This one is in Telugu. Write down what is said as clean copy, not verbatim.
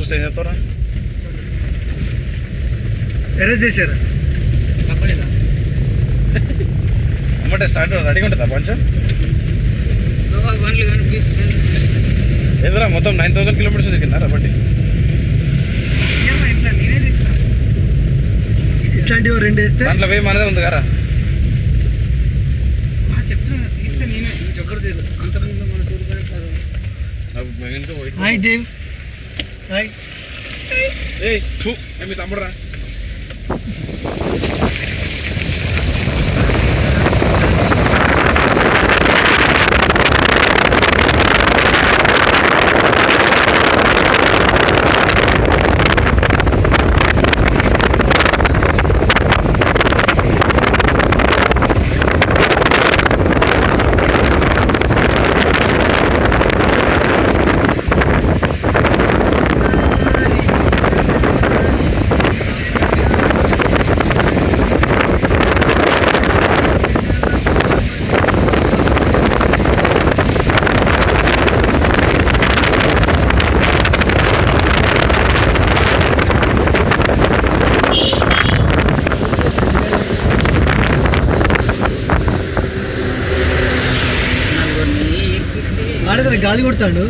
చూస్తే ఏం చెప్తారా? అరెస్ట్ చేశారు అమ్మటే స్టార్ట్ రెడీగా ఉంటుందా కొంచెం? ఏదరా మొత్తం 9000 కిలోమీటర్స్ తిరిగిందా బండి? ఇట్లాంటివి 2 వేస్తే దాంట్లో వేయి మనదే ఉంది కదా. హాయ్ దేవ్. హాయ్. మీ తమ్ముడురా. ఆడతారు గాలి కొడతాడు.